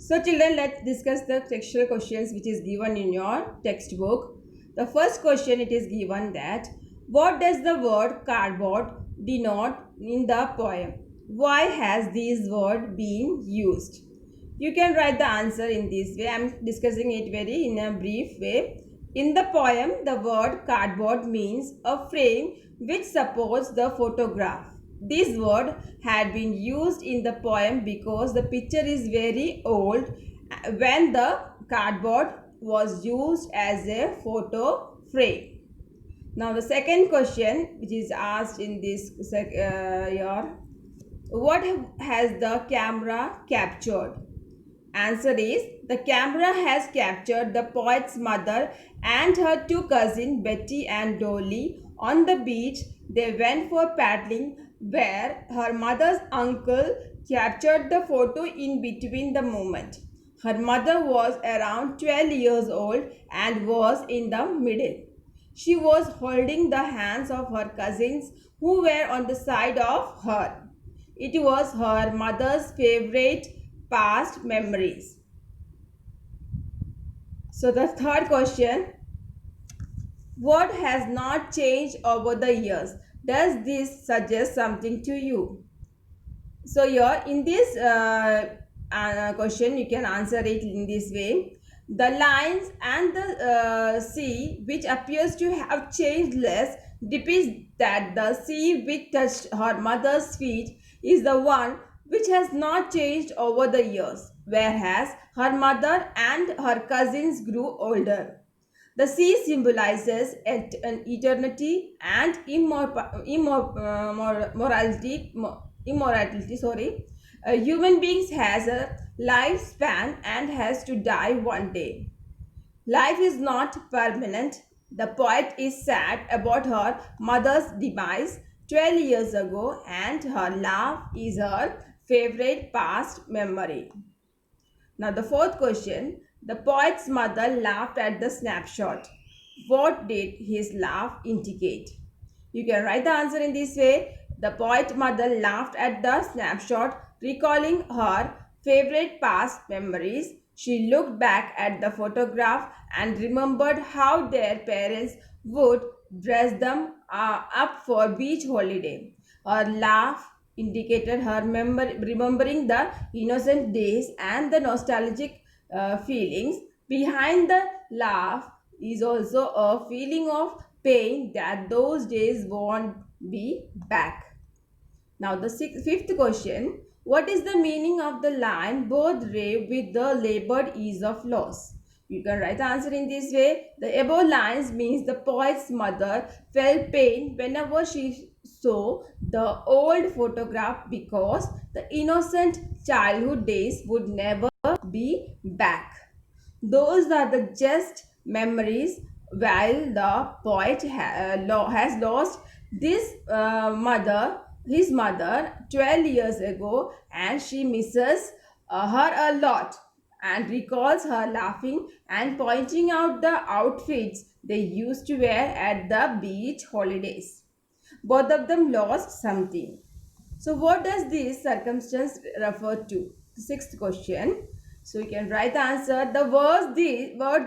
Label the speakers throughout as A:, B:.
A: So children, let's discuss the textual questions which is given in your textbook. The first question, it is given that what does the word cardboard denote in the poem? Why has this word been used? You can write the answer in this way. I am discussing it very in a brief way. In the poem, the word cardboard means a frame which supports the photograph. This word had been used in the poem because the picture is very old when the cardboard was used as a photo frame. Now the second question which is asked in this year, what has the camera captured? Answer is, the camera has captured the poet's mother and her two cousins Betty and Dolly on the beach. They went for paddling where her mother's uncle captured the photo in between the moment. Her mother was around 12 years old and was in the middle. She was holding the hands of her cousins who were on the side of her. It was her mother's favorite past memories. So the third question, what has not changed over the years? Does this suggest something to you? So here in this question you can answer it in this way. The lines and the sea which appears to have changed less depicts that the sea which touched her mother's feet is the one which has not changed over the years, whereas her mother and her cousins grew older. The sea symbolizes an eternity and immortality. Sorry, human beings has a lifespan and has to die one day. Life is not permanent. The poet is sad about her mother's demise 12 years ago, and her laugh is her favorite past memory. Now, the fourth question, the poet's mother laughed at the snapshot. What did his laugh indicate? You can write the answer in this way. The poet's mother laughed at the snapshot, recalling her favorite past memories. She looked back at the photograph and remembered how their parents would dress them up for beach holiday. Her laugh indicated her remembering the innocent days and the nostalgic feelings. Behind the laugh is also a feeling of pain that those days won't be back. Now, the fifth question, what is the meaning of the line, both rave with the labored ease of loss? You can write the answer in this way. The above lines means the poet's mother felt pain whenever she saw the old photograph because the innocent childhood days would never be back. Those are the just memories while the poet has lost this his mother 12 years ago, and she misses her a lot and recalls her laughing and pointing out the outfits they used to wear at the beach holidays. Both of them lost something. So, what does this circumstance refer to? The sixth question. So, you can write the answer. The word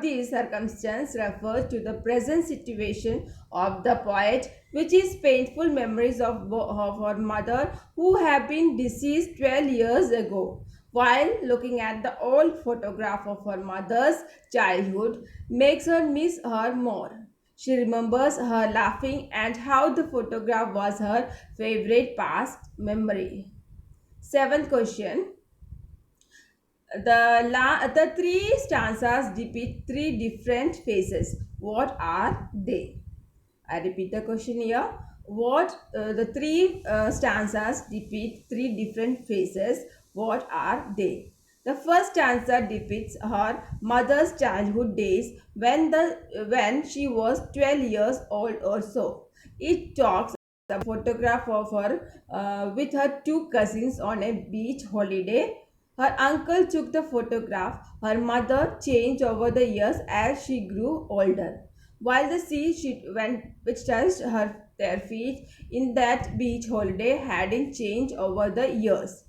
A: this circumstance refers to the present situation of the poet, which is painful memories of her mother who have been deceased 12 years ago. While looking at the old photograph of her mother's childhood makes her miss her more. She remembers her laughing and how the photograph was her favorite past memory. Seventh question. The three stanzas depict three different phases. What are they? I repeat the question here. The three stanzas depict three different phases. What are they? The first stanza depicts her mother's childhood days when she was 12 years old or so. It talks about a photograph of her with her two cousins on a beach holiday. Her uncle took the photograph. Her mother changed over the years as she grew older. While the sea which touched their feet in that beach holiday hadn't changed over the years.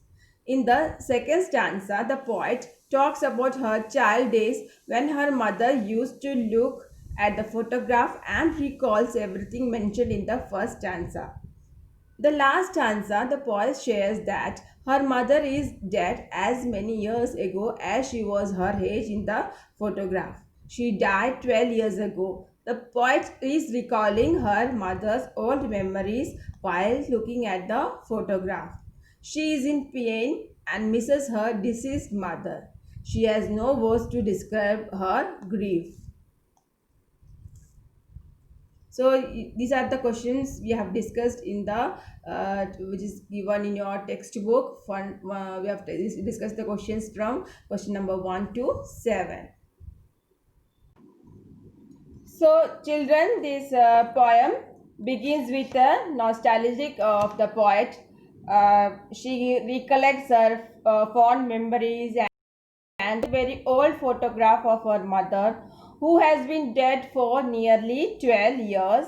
A: In the second stanza, the poet talks about her child days when her mother used to look at the photograph and recalls everything mentioned in the first stanza. The last stanza, the poet shares that her mother is dead as many years ago as she was her age in the photograph. She died 12 years ago. The poet is recalling her mother's old memories while looking at the photograph. She is in pain and misses her deceased mother. She has no words to describe her grief. So these are the questions we have discussed in the which is given in your textbook. We have discussed the questions from question number 1 to 7. So children, this poem begins with a nostalgic of the poet. She recollects her fond memories and a very old photograph of her mother, who has been dead for nearly 12 years.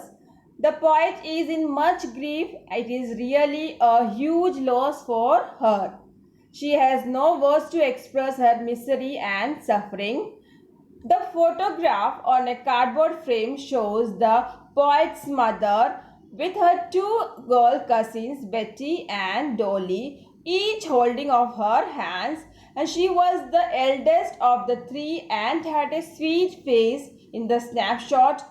A: The poet is in much grief. It is really a huge loss for her. She has no words to express her misery and suffering. The photograph on a cardboard frame shows the poet's mother with her two girl cousins, Betty and Dolly, each holding of her hands, and she was the eldest of the three and had a sweet face in the snapshot,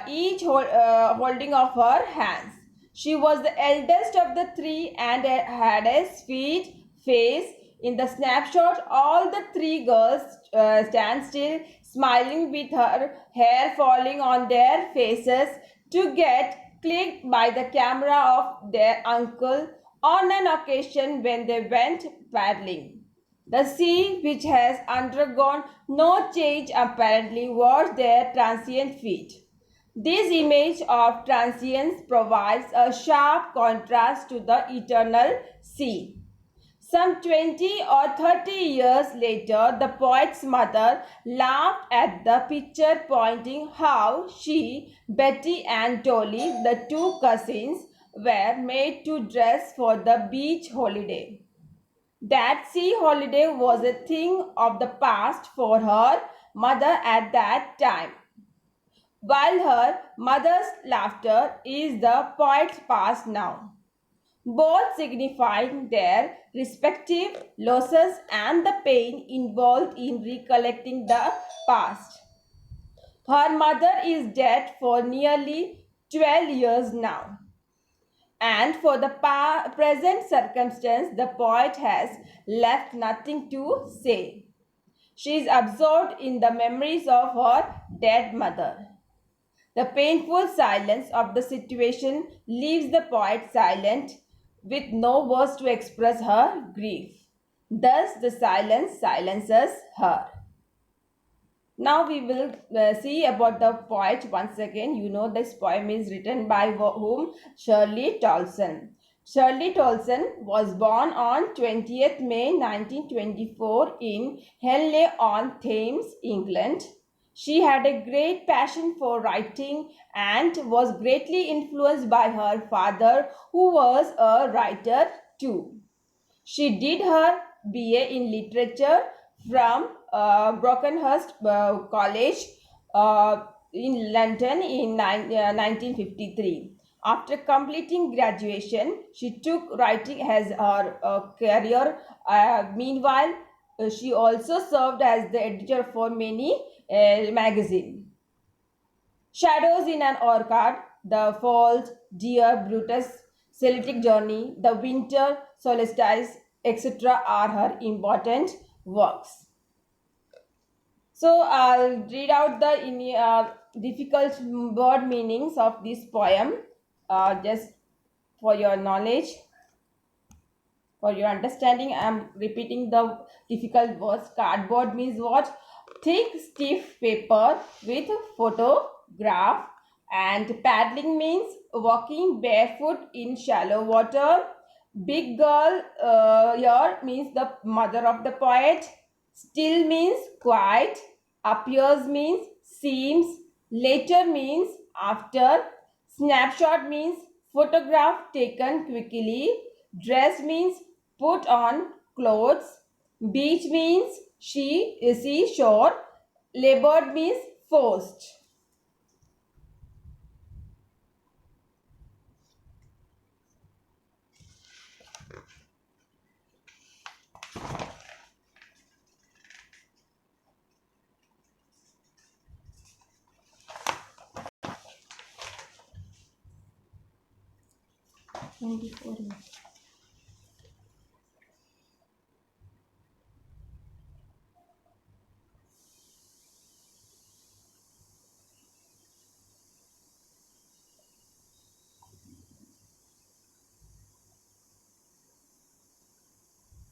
A: each holding of her hands. She was the eldest of the three and had a sweet face. In the snapshot, all the three girls stand still, smiling with her hair falling on their faces to get clicked by the camera of their uncle on an occasion when they went paddling. The sea, which has undergone no change apparently, was their transient feat. This image of transience provides a sharp contrast to the eternal sea. Some 20 or 30 years later, the poet's mother laughed at the picture, pointing how she, Betty, and Dolly, the two cousins, were made to dress for the beach holiday. That sea holiday was a thing of the past for her mother at that time, while her mother's laughter is the poet's past now, both signifying their respective losses and the pain involved in recollecting the past. Her mother is dead for nearly 12 years now, and for the present circumstance, the poet has left nothing to say. She is absorbed in the memories of her dead mother. The painful silence of the situation leaves the poet silent, with no words to express her grief. Thus, the silence silences her. Now we will see about the poet once again. You know, this poem is written by whom? Shirley Tolson. Shirley Tolson was born on 20th May 1924 in Henley-on-Thames, England. She had a great passion for writing and was greatly influenced by her father, who was a writer too. She did her BA in literature from Brockenhurst College in London in 1953. After completing graduation, she took writing as her career. Meanwhile, she also served as the editor for many magazines. Shadows in an Orchard, The Falls, Dear Brutus, Celtic Journey, The Winter Solstice, etc. are her important works. So I'll read out the difficult word meanings of this poem just for your knowledge. For your understanding, I am repeating the difficult words. Cardboard means what? Thick, stiff paper with photograph. And paddling means walking barefoot in shallow water. Big girl here means the mother of the poet. Still means quiet. Appears means seems. Later means after. Snapshot means photograph taken quickly. Dress means put on clothes. Beach means Seashore. Labored means forced.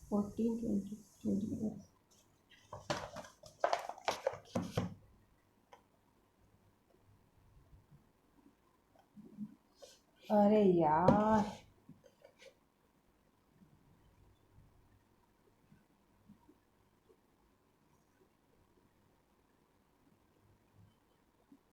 A: Fourteen, 20, 24. अरे यार